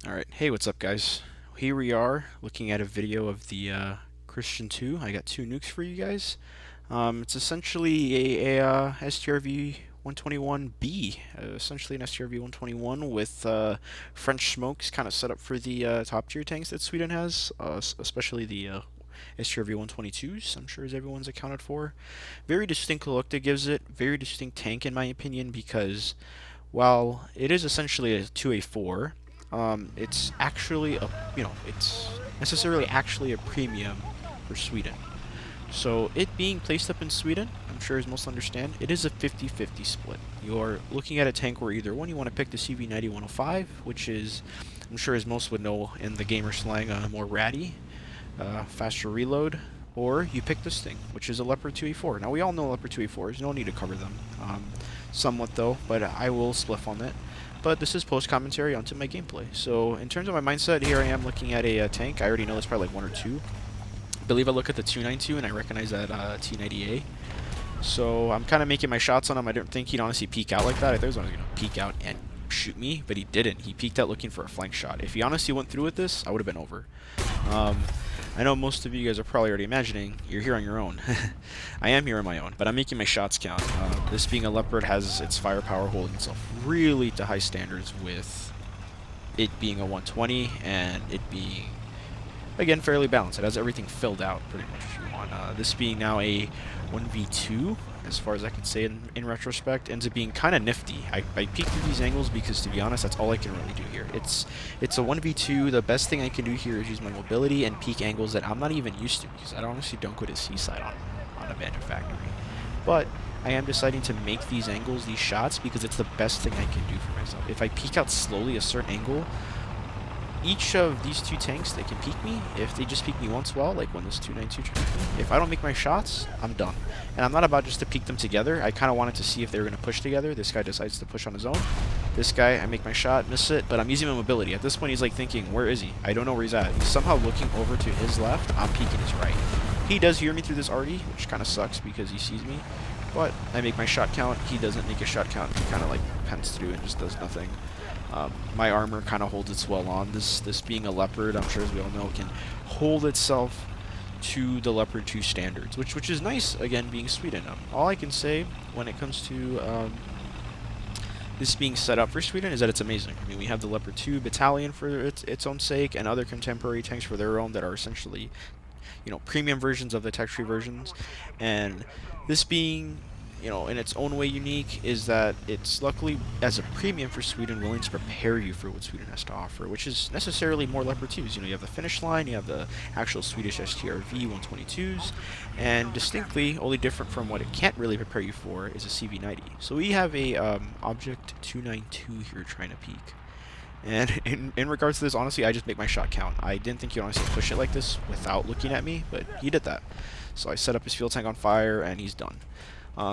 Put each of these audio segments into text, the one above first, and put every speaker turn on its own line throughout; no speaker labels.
Alright, hey, what's up, guys? Here we are looking at a video of the Christian 2. I got two nukes for you guys. It's essentially a STRV 121B, essentially an STRV 121 with French smokes kind of set up for the top tier tanks that Sweden has, especially the STRV 122s, I'm sure as everyone's accounted for. Very distinct look that gives it, very distinct tank in my opinion, because while it is essentially a 2A4, it's actually it's necessarily actually a premium for Sweden. So it being placed up in Sweden, I'm sure as most understand, it is a 50-50 split. You're looking at a tank where either one you want to pick the CV90-105, which is, I'm sure as most would know in the gamer slang, more ratty, faster reload, or you pick this thing, which is a Leopard 2A4. Now we all know Leopard 2A4s, no need to cover them, somewhat though, but I will spliff on that. But this is post-commentary onto my gameplay. So in terms of my mindset, here I am looking at a tank. I already know it's probably like 1 or 2. I believe I look at the 292 and I recognize that T90A. So I'm kind of making my shots on him. I didn't think he'd honestly peek out like that. I thought he was going to peek out and shoot me, but he didn't. He peeked out looking for a flank shot. If he honestly went through with this, I would have been over. I know most of you guys are probably already imagining you're here on your own. I am here on my own, but I'm making my shots count. This being a Leopard has its firepower holding itself really to high standards, with it being a 120 and it being, again, fairly balanced. It has everything filled out pretty much if you want. This being now a 1v2, as far as I can say in retrospect, ends up being kind of nifty. I peek through these angles because, to be honest, that's all I can really do here. It's a 1v2. The best thing I can do here is use my mobility and peek angles that I'm not even used to, because I honestly don't go to seaside on Abandoned Factory. But I am deciding to make these angles, these shots, because it's the best thing I can do for myself. If I peek out slowly a certain angle, each of these two tanks, they can peek me. If they just peek me once, well, like when this 292 tried me, if I don't make my shots, I'm done. And I'm not about just to peek them together. I kind of wanted to see if they were going to push together. This guy decides to push on his own. This guy, I make my shot, miss it, but I'm using my mobility. At this point, he's like thinking, where is he? I don't know where he's at. He's somehow looking over to his left. I'm peeking his right. He does hear me through this arty, which kind of sucks because he sees me. But I make my shot count. He doesn't make a shot count. He kind of like pens through and just does nothing. My armor kind of holds its well on. This being a Leopard, I'm sure as we all know, can hold itself to the Leopard 2 standards, which is nice, again, being Sweden. All I can say when it comes to this being set up for Sweden is that it's amazing. I mean, we have the Leopard 2 battalion for its own sake, and other contemporary tanks for their own that are essentially, premium versions of the tech tree versions. And this being, in its own way unique, is that it's luckily, as a premium for Sweden, willing to prepare you for what Sweden has to offer, which is necessarily more Leopard 2s. You have the finish line, you have the actual Swedish STRV 122s, and distinctly, only different from what it can't really prepare you for is a CV90. So we have a Object 292 here trying to peak. And in regards to this, honestly, I just make my shot count. I didn't think he'd honestly push it like this without looking at me, but he did that. So I set up his fuel tank on fire, and he's done.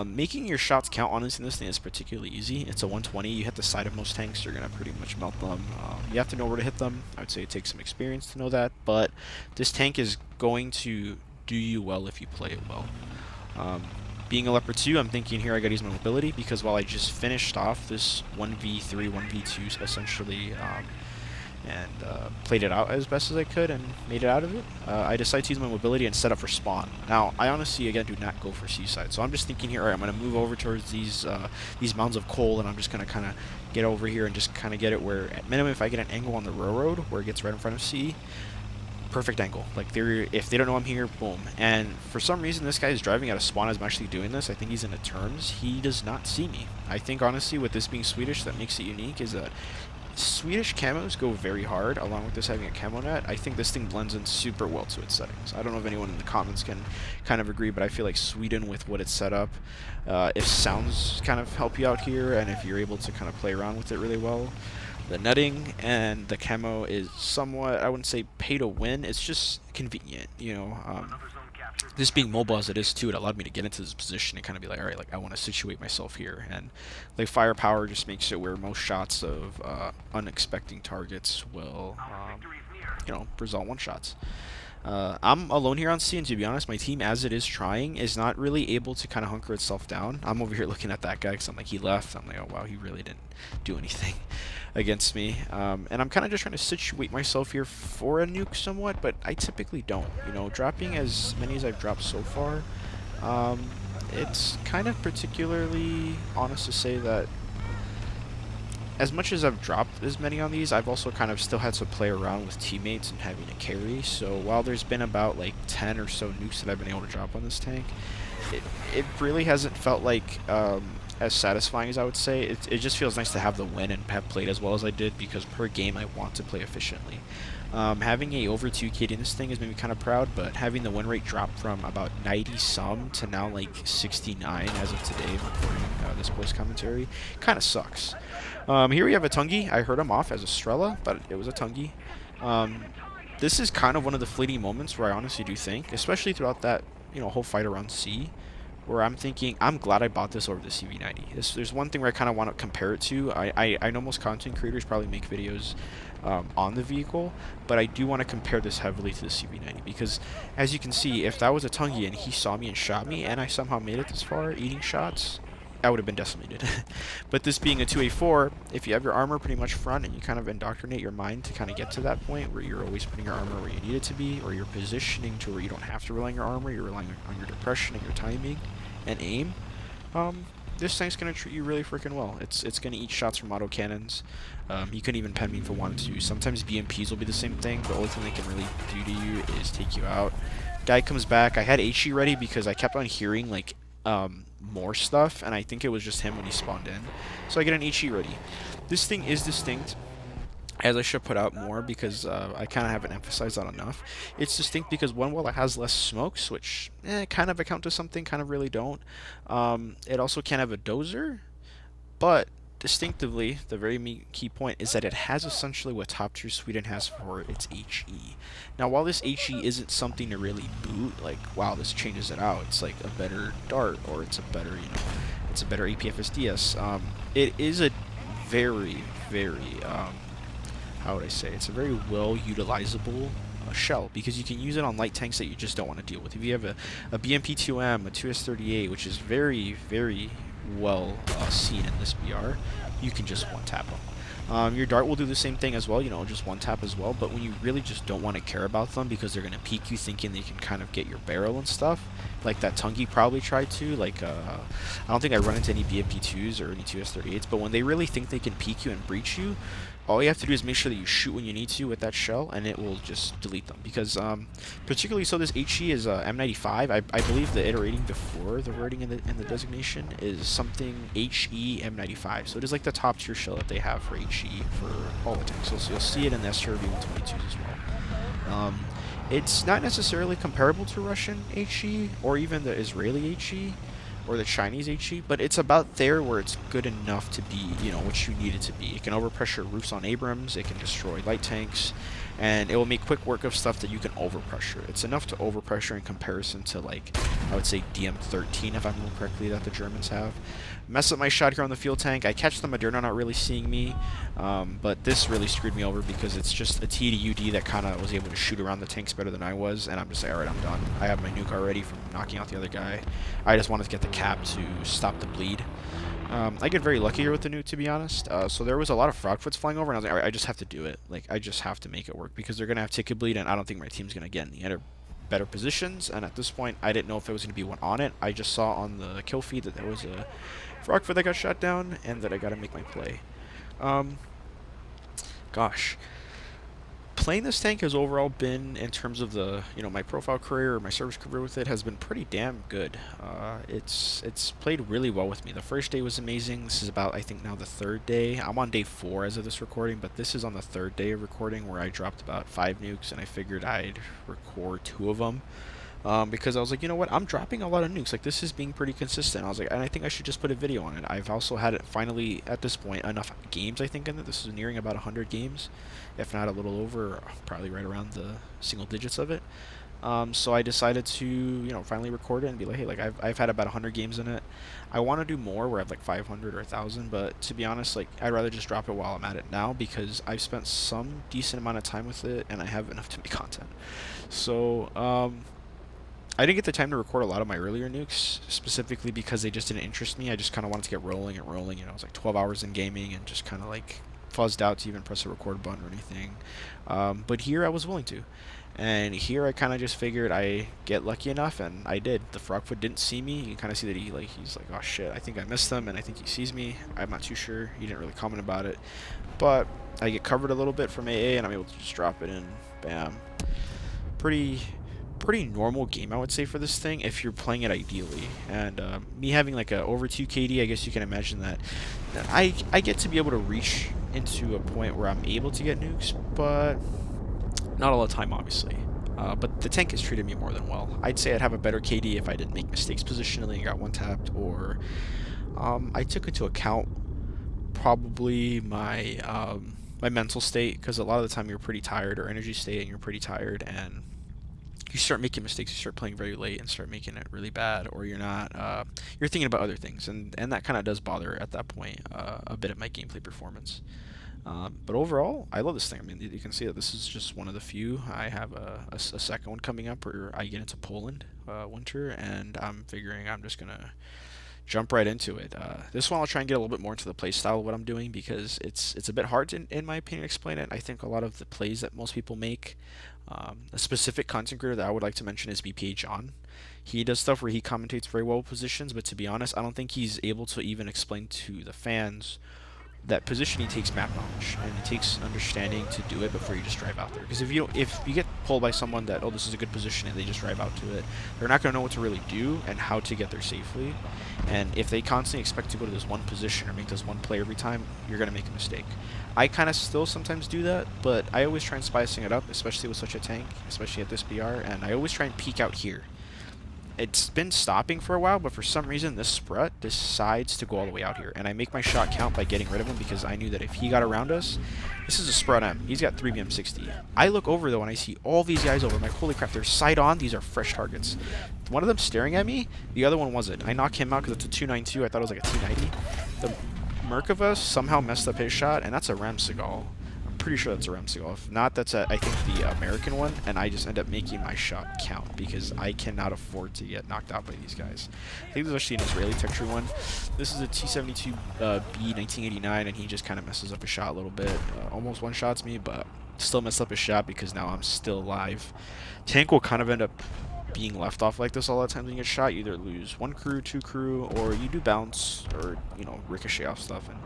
Making your shots count, honestly, in this thing is particularly easy. It's a 120. You hit the side of most tanks, you're going to pretty much melt them. You have to know where to hit them. I would say it takes some experience to know that, but this tank is going to do you well if you play it well. Being a Leopard 2, I'm thinking here I gotta use my mobility, because while I just finished off this 1v3, 1v2 essentially, and played it out as best as I could and made it out of it, I decided to use my mobility and set up for spawn. Now, I honestly, again, do not go for seaside, so I'm just thinking here, alright, I'm going to move over towards these mounds of coal, and I'm just going to kind of get over here and just kind of get it where, at minimum, if I get an angle on the railroad where it gets right in front of C, perfect angle. Like, if they don't know I'm here, boom. And for some reason, this guy is driving out of spawn as I'm actually doing this. I think he's in the terms. He does not see me. I think, honestly, with this being Swedish, that makes it unique, is that Swedish camos go very hard, along with this having a camo net. I think this thing blends in super well to its settings. I don't know if anyone in the comments can kind of agree, but I feel like Sweden, with what it's set up, if sounds kind of help you out here, and if you're able to kind of play around with it really well, the netting and the camo is somewhat, I wouldn't say pay to win, it's just convenient, this being mobile as it is too, it allowed me to get into this position and kind of be like, alright, like, I want to situate myself here, and like firepower just makes it where most shots of unexpected targets will, result in one-shots. I'm alone here on C, and to be honest, my team, as it is trying, is not really able to kind of hunker itself down. I'm over here looking at that guy because I'm like, he left. I'm like, oh wow, he really didn't do anything against me. And I'm kind of just trying to situate myself here for a nuke somewhat, but I typically don't. You know, dropping as many as I've dropped so far, it's kind of particularly honest to say that as much as I've dropped as many on these, I've also kind of still had to play around with teammates and having to carry. So while there's been about like 10 or so nukes that I've been able to drop on this tank, it really hasn't felt like as satisfying as I would say. It just feels nice to have the win and have played as well as I did, because per game I want to play efficiently. Having a over 2K in this thing has made me kind of proud, but having the win rate drop from about 90 some to now like 69 as of today, recording this post commentary, kind of sucks. Here we have a Tungi. I heard him off as a Strela, but it was a Tungi. This is kind of one of the fleeting moments where I honestly do think, especially throughout that whole fight around C, where I'm thinking, I'm glad I bought this over the CV90. There's one thing where I kind of want to compare it to. I know most content creators probably make videos on the vehicle, but I do want to compare this heavily to the CV90, because as you can see, if that was a Tungi and he saw me and shot me, and I somehow made it this far eating shots, I would have been decimated. But this being a 2A4, if you have your armor pretty much front and you kind of indoctrinate your mind to kind of get to that point where you're always putting your armor where you need it to be, or you're positioning to where you don't have to rely on your armor, you're relying on your depression and your timing and aim, this thing's going to treat you really freaking well. It's going to eat shots from autocannons. You can even pen me if it wanted to. Sometimes BMPs will be the same thing. The only thing they can really do to you is take you out. Guy comes back. I had HE ready because I kept on hearing like more stuff, and I think it was just him when he spawned in. So I get an HE ready. This thing is distinct, as I should put out more, because I kind of haven't emphasized that enough. It's distinct because one, well, it has less smokes, which kind of account to something, kind of really don't. It also can have a dozer, but distinctively, the very key point is that it has essentially what top tier Sweden has for its HE. Now, while this HE isn't something to really boot, like, wow, this changes it out, it's like a better dart, or it's a better, it's a better APFSDS. It is a very, very, how would I say, it's a very well utilizable shell, because you can use it on light tanks that you just don't want to deal with. If you have a BMP-2M, a 2S38, which is very, very well seen in this BR, you can just one-tap them. Your dart will do the same thing as well, just one-tap as well, but when you really just don't want to care about them because they're going to peek you thinking they can kind of get your barrel and stuff, like that Tungi probably tried to, like, I don't think I run into any BMP2s or any 2S38s, but when they really think they can peek you and breach you, all you have to do is make sure that you shoot when you need to with that shell, and it will just delete them. Because, particularly so, this HE is M95. I believe the iterating before the wording in the designation is something HE M95. So it is like the top tier shell that they have for HE for all the tanks. So you'll see it in the STRV 122s as well. It's not necessarily comparable to Russian HE or even the Israeli HE or the Chinese HE, but it's about there where it's good enough to be, what you need it to be. It can overpressure roofs on Abrams, it can destroy light tanks, and it will make quick work of stuff that you can overpressure. It's enough to overpressure in comparison to, like, I would say DM13, if I remember correctly, that the Germans have. Mess up my shot here on the fuel tank. I catch the Moderna not really seeing me, but this really screwed me over because it's just a T to UD that kind of was able to shoot around the tanks better than I was, and I'm just like, alright, I'm done. I have my nuke already from knocking out the other guy. I just wanted to get the cap to stop the bleed. I get very lucky here with the nuke, to be honest. So there was a lot of frogfoots flying over, and I was like, alright, I just have to do it. Like, I just have to make it work, because they're going to have ticket bleed, and I don't think my team's going to get in the better positions, and at this point, I didn't know if there was going to be one on it. I just saw on the kill feed that there was a frogfoot that got shot down, and that I got to make my play. Gosh. Playing this tank has overall been, in terms of the, my profile career or my service career with it, has been pretty damn good. It's played really well with me. The first day was amazing. This is about, I think, now the third day. I'm on day 4 as of this recording, but this is on the third day of recording, where I dropped about 5 nukes, and I figured I'd record 2 of them. Because I was like, you know what, I'm dropping a lot of nukes, like, this is being pretty consistent. I was like, and I think I should just put a video on it. I've also had it finally, at this point, enough games, I think, in it. This is nearing about 100 games, if not a little over, or probably right around the single digits of it. So I decided to, finally record it and be like, hey, like I've had about 100 games in it. I want to do more where I have like 500 or 1,000, but to be honest, like I'd rather just drop it while I'm at it now because I've spent some decent amount of time with it and I have enough to make content. So, I didn't get the time to record a lot of my earlier nukes, specifically because they just didn't interest me. I just kind of wanted to get rolling and rolling. It was like 12 hours in gaming and just kind of like fuzzed out to even press a record button or anything. But here I was willing to. And here I kind of just figured I get lucky enough, and I did. The Frogfoot didn't see me. You can kind of see that he's like, oh shit, I think I missed him, and I think he sees me. I'm not too sure. He didn't really comment about it. But I get covered a little bit from AA, and I'm able to just drop it in. Bam. Pretty pretty normal game, I would say, for this thing if you're playing it ideally. And me having like a over 2 KD, I guess you can imagine that I get to be able to reach into a point where I'm able to get nukes, but not all the time, obviously. But the tank has treated me more than well. I'd say I'd have a better KD if I didn't make mistakes positionally and got one tapped, or I took into account probably my mental state, because a lot of the time you're pretty tired, or energy state, and you're pretty tired, and you start making mistakes, you start playing very late and start making it really bad, or you're not, you're thinking about other things, and that kind of does bother at that point a bit of my gameplay performance. But overall, I love this thing. I mean, you can see that this is just one of the few. I have a second one coming up where I get into Poland winter, and I'm figuring I'm just gonna jump right into it. This one I'll try and get a little bit more into the play style of what I'm doing, because it's a bit hard to, in my opinion, explain it. I think a lot of the plays that most people make, a specific content creator that I would like to mention is BPA John. He does stuff where he commentates very well with positions, but to be honest, I don't think he's able to even explain to the fans that positioning takes map knowledge, and it takes understanding to do it before you just drive out there. Because if you get pulled by someone that, oh, this is a good position, and they just drive out to it, they're not going to know what to really do and how to get there safely. And if they constantly expect to go to this one position or make this one play every time, you're going to make a mistake. I kind of still sometimes do that, but I always try and spicing it up, especially with such a tank, especially at this BR, and I always try and peek out here. It's been stopping for a while, but for some reason this Sprut decides to go all the way out here, and I make my shot count by getting rid of him, because I knew that if he got around us, this is a Sprut M. He's got 3BM60. I look over though and I see all these guys over. I'm like, holy crap, they're sight on. These are fresh targets. One of them staring at me, the other one wasn't. I knock him out because it's a 292. I thought it was like a 290. The Merkava somehow messed up his shot, and that's a Ramsegal. Pretty sure that's a Ramsegal. If not, that's I think the American one, and I just end up making my shot count because I cannot afford to get knocked out by these guys. I think there's actually an Israeli texture one. This is a T72 B 1989, and he just kind of messes up his shot a little bit. Almost one-shots me, but still messed up his shot because now I'm still alive. Tank will kind of end up being left off like this a lot of times when you get shot. You either lose one crew, two crew, or you do bounce or, ricochet off stuff, and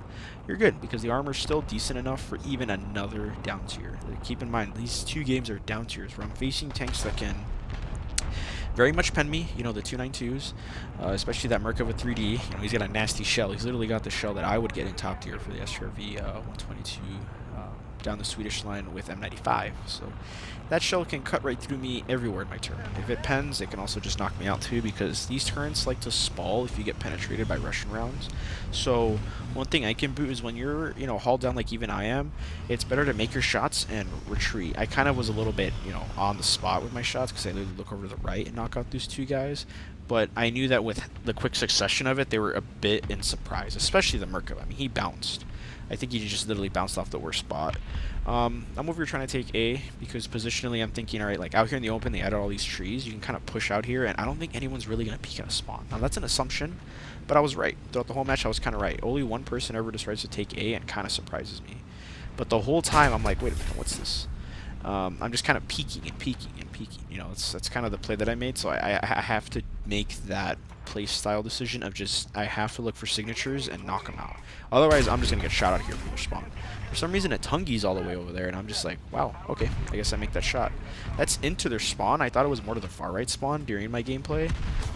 you're good because the armor's still decent enough for even another down tier. Keep in mind, these two games are down tiers where I'm facing tanks that can very much pen me, the 292s, especially that Merkava with 3D. He's got a nasty shell. He's literally got the shell that I would get in top tier for the SRV 122 down the Swedish line with M95. So that shell can cut right through me everywhere in my turn. If it pens, it can also just knock me out too, because these turrets like to spall if you get penetrated by Russian rounds. So one thing I can boot is when you're, hauled down like even I am, it's better to make your shots and retreat. I kind of was a little bit, on the spot with my shots because I literally look over to the right and knock out these two guys. But I knew that with the quick succession of it, they were a bit in surprise, especially the Merkava. I mean, he bounced. I think he just literally bounced off the worst spot. I'm over here trying to take A because positionally I'm thinking, alright, like out here in the open they added all these trees. You can kind of push out here, and I don't think anyone's really going to peek at a spawn. Now that's an assumption, but I was right. Throughout the whole match I was kind of right. Only one person ever decides to take A and kind of surprises me. But the whole time I'm like, wait a minute, what's this? I'm just kind of peeking and peeking and peeking. That's kind of the play that I made, so I have to make that play style decision of just, I have to look for signatures and knock them out. Otherwise, I'm just going to get shot out of here from their spawn. For some reason, a Tungi's all the way over there, and I'm just like, wow, okay, I guess I make that shot. That's into their spawn. I thought it was more to the far right spawn during my gameplay,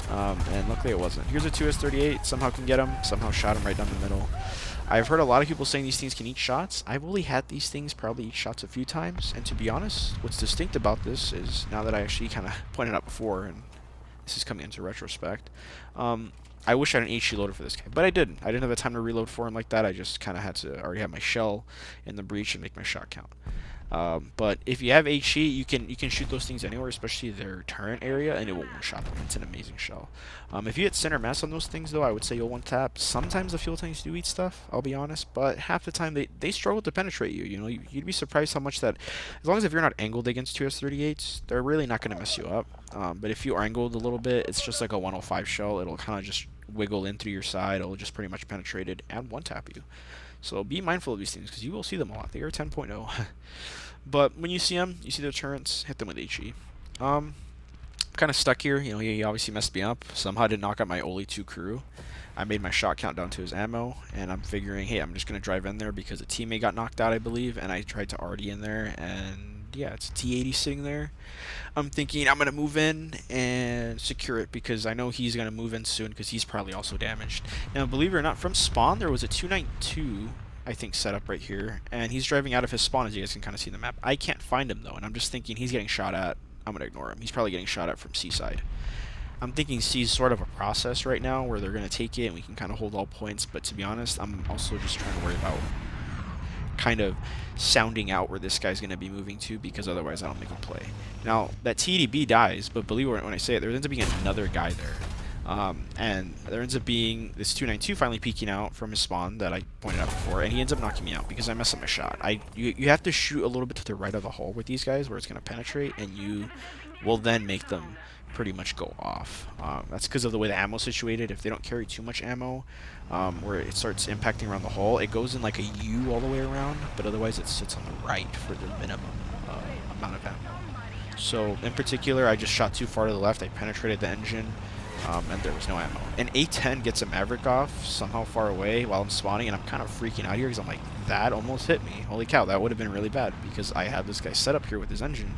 and luckily it wasn't. Here's a 2S38, somehow can get him, somehow shot him right down the middle. I've heard a lot of people saying these things can eat shots. I've only had these things probably eat shots a few times, and to be honest, what's distinct about this is, now that I actually kind of pointed out before, and this is coming into retrospect, I wish I had an HE loader for this guy, but I didn't. I didn't have the time to reload for him like that. I just kind of had to already have my shell in the breach and make my shot count. But if you have HE, you can shoot those things anywhere, especially their turret area, and it will one-shot them. It's an amazing shell. If you hit center mass on those things, though, I would say you'll one-tap. Sometimes the fuel tanks do eat stuff, I'll be honest, but half the time they struggle to penetrate you. You know, you'd be surprised how much that, as long as if you're not angled against 2S38s, they're really not going to mess you up. But if you are angled a little bit, it's just like a 105 shell. It'll kind of just wiggle in through your side. It'll just pretty much penetrate it and one-tap you. So be mindful of these things, because you will see them a lot. They are 10.0. But when you see them, you see their turrets, hit them with HE. Kind of stuck here. You know, he obviously messed me up. Somehow did knock out my Oli 2 crew. I made my shot count down to his ammo, and I'm figuring, hey, I'm just going to drive in there because a teammate got knocked out, I believe, and I tried to RD in there, and yeah, it's a T80 sitting there. I'm thinking I'm going to move in and secure it because I know he's going to move in soon because he's probably also damaged. Now, believe it or not, from spawn, there was a 292, I think, set up right here, and he's driving out of his spawn, as you guys can kind of see in the map. I can't find him, though, and I'm just thinking he's getting shot at. I'm going to ignore him. He's probably getting shot at from C-side. I'm thinking C's sort of a process right now where they're going to take it and we can kind of hold all points, but to be honest, I'm also just trying to worry about kind of sounding out where this guy's going to be moving to, because otherwise I don't make a play. Now, that TDB dies, but believe it or not, when I say it, there ends up being another guy there. And there ends up being this 292 finally peeking out from his spawn that I pointed out before, and he ends up knocking me out because I messed up my shot. You have to shoot a little bit to the right of the hull with these guys where it's going to penetrate, and you will then make them pretty much go off. That's because of the way the ammo's situated. If they don't carry too much ammo, where it starts impacting around the hull, it goes in like a U all the way around, but otherwise it sits on the right for the minimum amount of ammo. So in particular, I just shot too far to the left. I penetrated the engine, and there was no ammo. An A10 gets a Maverick off somehow far away while I'm spawning, and I'm kind of freaking out here because I'm like, that almost hit me. Holy cow, that would have been really bad because I have this guy set up here with his engine,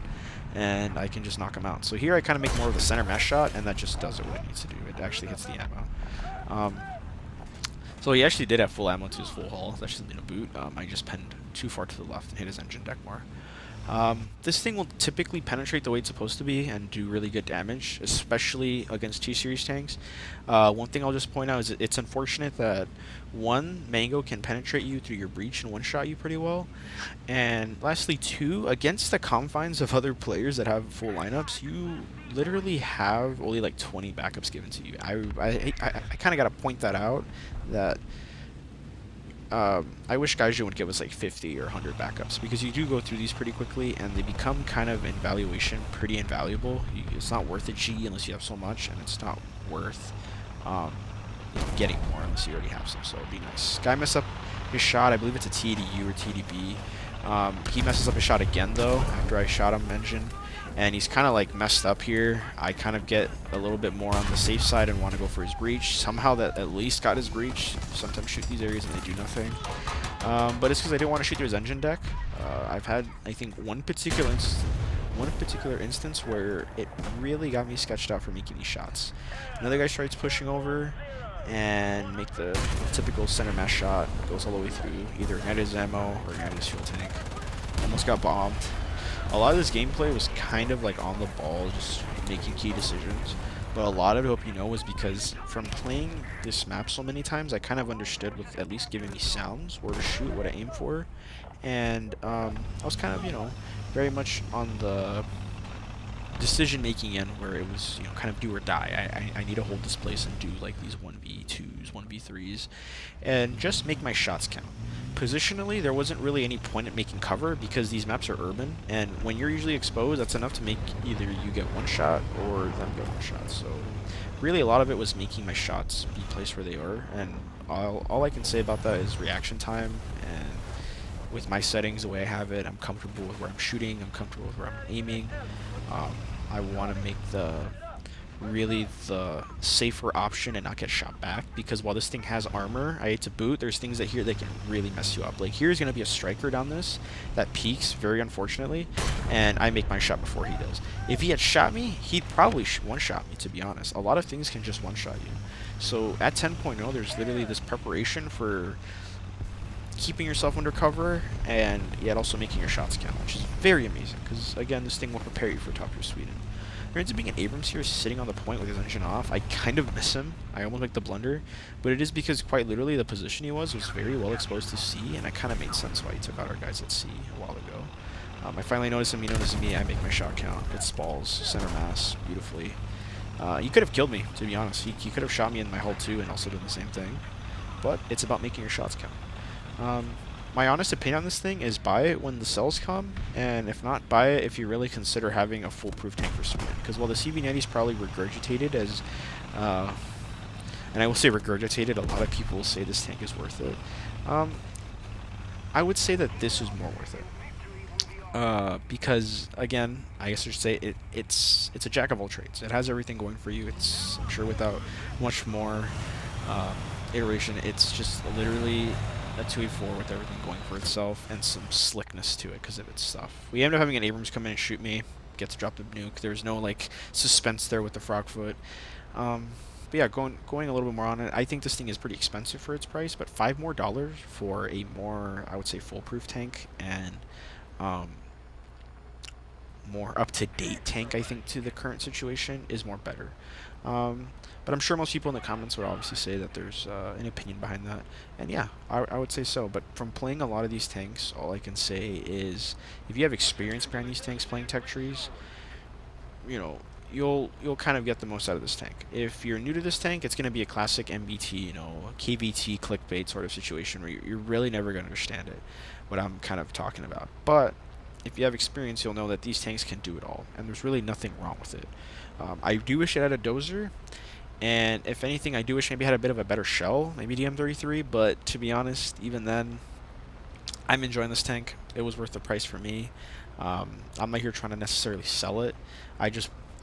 and I can just knock him out. So here I kind of make more of a center mass shot, and that just does what it needs to do. It actually hits the ammo. So he actually did have full ammo to his full hull. That should have been a boot. I just penned too far to the left and hit his engine deck more. This thing will typically penetrate the way it's supposed to be and do really good damage, especially against T-Series tanks. One thing I'll just point out is it's unfortunate that, one, Mango can penetrate you through your breach and one-shot you pretty well, and lastly, two, against the confines of other players that have full lineups, you literally have only like 20 backups given to you. I kind of got to point that out, that I wish Gaijin would give us like 50 or 100 backups, because you do go through these pretty quickly and they become kind of in valuation pretty invaluable. It's not worth a G unless you have so much, and it's not worth getting more unless you already have some, so it'd be nice. Guy messed up his shot. I believe it's a TDU or TDB. He messes up his shot again though after I shot him engine, and he's kind of like messed up here. I kind of get a little bit more on the safe side and want to go for his breach. Somehow that at least got his breach. Sometimes shoot these areas and they do nothing. But it's because I didn't want to shoot through his engine deck. I've had, I think, one particular instance where it really got me sketched out for making these shots. Another guy starts pushing over and make the typical center mass shot. Goes all the way through, either ignited his ammo or ignited his fuel tank. Almost got bombed. A lot of this gameplay was kind of like on the ball, just making key decisions. But a lot of it, I hope you know, was because from playing this map so many times, I kind of understood with at least giving me sounds, where to shoot, what to aim for. And I was kind of, you know, very much on the decision-making end where it was, you know, kind of do or die. I need to hold this place and do like these 1v2s, 1v3s, and just make my shots count. Positionally, there wasn't really any point at making cover because these maps are urban, and when you're usually exposed, that's enough to make either you get one shot or them get one shot. So really a lot of it was making my shots be placed where they are, and all I can say about that is reaction time. And with my settings, the way I have it, I'm comfortable with where I'm shooting, I'm comfortable with where I'm aiming. I want to make the safer option and not get shot back, because while this thing has armor, I hate to boot, there's things that here that can really mess you up. Like here's going to be a striker down this that peeks, very unfortunately, and I make my shot before he does. If he had shot me, he'd probably one-shot me, to be honest. A lot of things can just one-shot you. So at 10.0, there's literally this preparation for keeping yourself under cover and yet also making your shots count, which is very amazing, because again, this thing will prepare you for top tier Sweden. There ends up being an Abrams here sitting on the point with his engine off. I kind of miss him. I almost make the blunder, but it is because quite literally the position he was very well exposed to C, and it kind of made sense why he took out our guys at C a while ago. I finally notice him, he notices me, I make my shot count. It spalls, center mass, beautifully. He could have killed me, to be honest. He could have shot me in my hull too and also done the same thing. But it's about making your shots count. My honest opinion on this thing is buy it when the cells come, and if not, buy it if you really consider having a foolproof tank for Sweden. Because while the CV90 is probably regurgitated as, and I will say regurgitated, a lot of people will say this tank is worth it. I would say that this is more worth it. Because again, I guess I should say it's a jack of all trades. It has everything going for you. It's, I'm sure, without much more iteration, it's just literally a 2v4 with everything going for itself and some slickness to it because of its stuff. We end up having an Abrams come in and shoot me, get to drop the nuke. There's no like suspense there with the frogfoot. But yeah, going a little bit more on it, I think this thing is pretty expensive for its price, but $5 more for a more, I would say, foolproof tank and more up-to-date tank, I think, to the current situation is more better. But I'm sure most people in the comments would obviously say that there's an opinion behind that. And yeah, I would say so. But from playing a lot of these tanks, all I can say is if you have experience behind these tanks playing tech trees, you know, you'll kind of get the most out of this tank. If you're new to this tank, it's going to be a classic MBT, you know, KVT clickbait sort of situation where you're really never going to understand it, what I'm kind of talking about. But if you have experience, you'll know that these tanks can do it all, and there's really nothing wrong with it. I do wish it had a dozer, and if anything, I do wish maybe it had a bit of a better shell, maybe DM33, but to be honest, even then, I'm enjoying this tank. It was worth the price for me. I'm not here trying to necessarily sell it.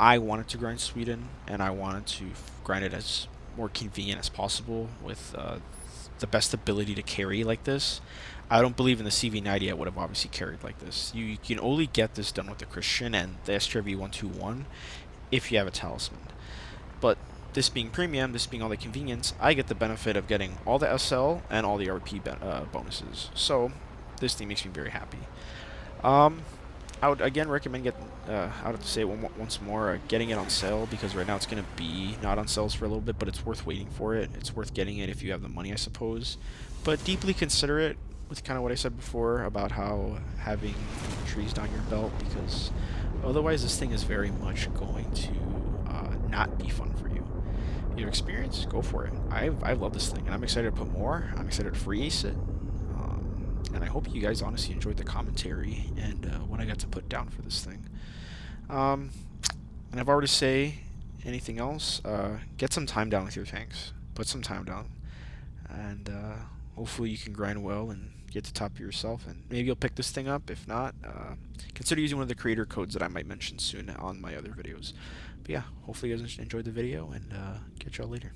I wanted to grind Sweden, and I wanted to grind it as more convenient as possible with the best ability to carry like this. I don't believe in the CV90 I would have obviously carried like this. You can only get this done with the Christian and the STRV 121 if you have a talisman. But this being premium, this being all the convenience, I get the benefit of getting all the SL and all the RP bonuses. So this thing makes me very happy. I would again recommend I would have to say it once more, getting it on sale, because right now it's going to be not on sales for a little bit, but it's worth waiting for it. It's worth getting it if you have the money, I suppose. But deeply consider it with kind of what I said before about how having trees down your belt, because otherwise this thing is very much going to not be fun for you. You have experience, go for it. I love this thing, and I'm excited to put more. I'm excited to free ace it. And I hope you guys honestly enjoyed the commentary and what I got to put down for this thing. And if I were to say anything else, get some time down with your tanks. Put some time down. And hopefully you can grind well and get to top of yourself. And maybe you'll pick this thing up. If not, consider using one of the creator codes that I might mention soon on my other videos. But yeah, hopefully you guys enjoyed the video, and catch y'all later.